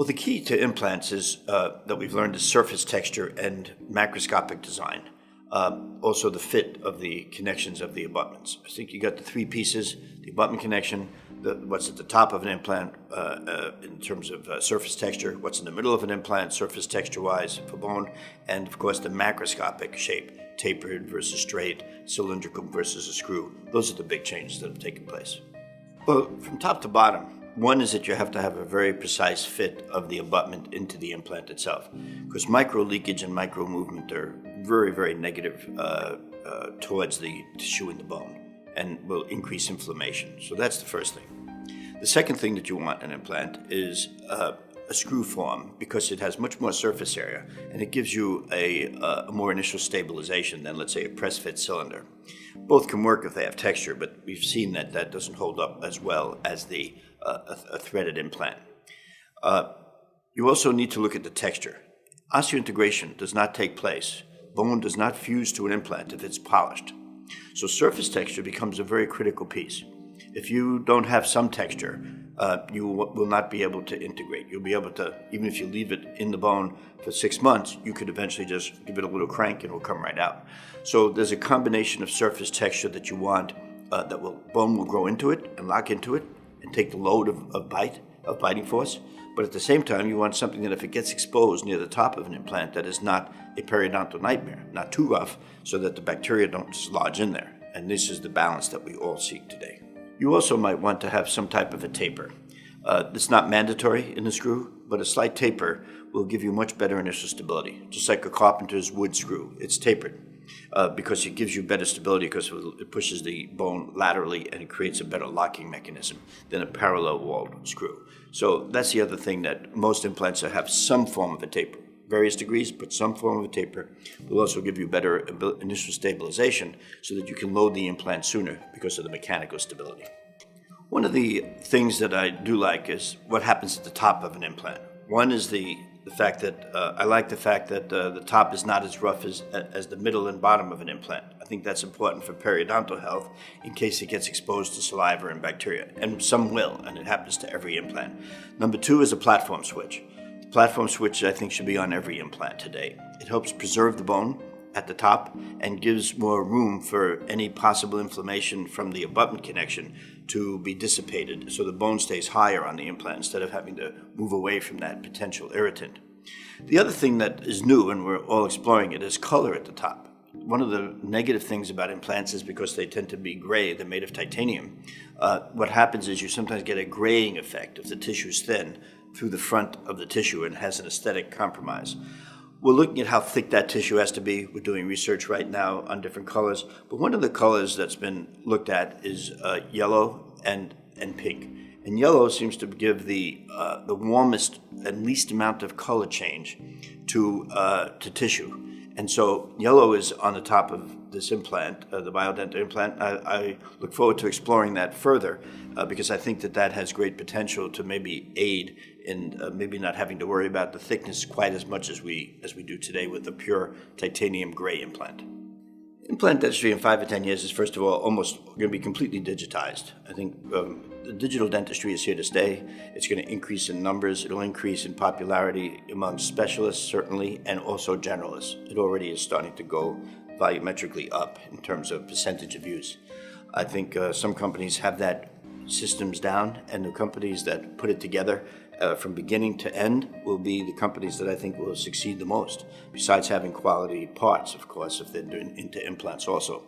Well, the key to implants is that we've learned is surface texture and macroscopic design. Also the fit of the connections of the abutments. I think you got the three pieces: the abutment connection, what's at the top of an implant in terms of surface texture, what's in the middle of an implant surface texture-wise for bone, and of course the macroscopic shape, tapered versus straight, cylindrical versus a screw. Those are the big changes that have taken place. Well, from top to bottom, one is that you have to have a very precise fit of the abutment into the implant itself, because micro leakage and micro movement are very, very negative towards the tissue in the bone and will increase inflammation. So that's the first thing. The second thing that you want in an implant is a screw form, because it has much more surface area and it gives you a more initial stabilization than, let's say, a press-fit cylinder. Both can work if they have texture, but we've seen that that doesn't hold up as well as a threaded implant. You also need to look at the texture. Osseointegration does not take place. Bone does not fuse to an implant if it's polished. So surface texture becomes a very critical piece. If you don't have some texture, you will not be able to integrate. You'll be able to, even if you leave it in the bone for 6 months, you could eventually just give it a little crank and it will come right out. So there's a combination of surface texture that you want bone will grow into it and lock into it and take the load of biting force. But at the same time, you want something that if it gets exposed near the top of an implant, that is not a periodontal nightmare, not too rough, so that the bacteria don't just lodge in there. And this is the balance that we all seek today. You also might want to have some type of a taper. It's not mandatory in the screw, but a slight taper will give you much better initial stability. Just like a carpenter's wood screw, it's tapered because it gives you better stability because it pushes the bone laterally and it creates a better locking mechanism than a parallel walled screw. So that's the other thing, that most implants have some form of a taper. Various degrees, but some form of a taper will also give you better initial stabilization so that you can load the implant sooner because of the mechanical stability. One of the things that I do like is what happens at the top of an implant. One is the fact that I like the fact that the top is not as rough as the middle and bottom of an implant. I think that's important for periodontal health in case it gets exposed to saliva and bacteria, and some will, and it happens to every implant. Number two is a platform switch. The platform switch, I think, should be on every implant today. It helps preserve the bone at the top and gives more room for any possible inflammation from the abutment connection to be dissipated, so the bone stays higher on the implant instead of having to move away from that potential irritant. The other thing that is new, and we're all exploring it, is color at the top. One of the negative things about implants is because they tend to be gray, they're made of titanium. What happens is you sometimes get a graying effect if the tissue is thin through the front of the tissue and has an aesthetic compromise. We're looking at how thick that tissue has to be. We're doing research right now on different colors. But one of the colors that's been looked at is yellow and pink. And yellow seems to give the warmest and least amount of color change to tissue. And so yellow is on the top of this implant, the Biodental implant. I look forward to exploring that further because I think that has great potential to maybe aid in maybe not having to worry about the thickness quite as much as we do today with the pure titanium gray implant. Implant dentistry in 5 to 10 years is, first of all, almost going to be completely digitized. I think the digital dentistry is here to stay. It's going to increase in numbers. It'll increase in popularity among specialists, certainly, and also generalists. It already is starting to go volumetrically up in terms of percentage of use. I think some companies have that systems down, and the companies that put it together from beginning to end will be the companies that I think will succeed the most, besides having quality parts, of course, if they're doing into implants also.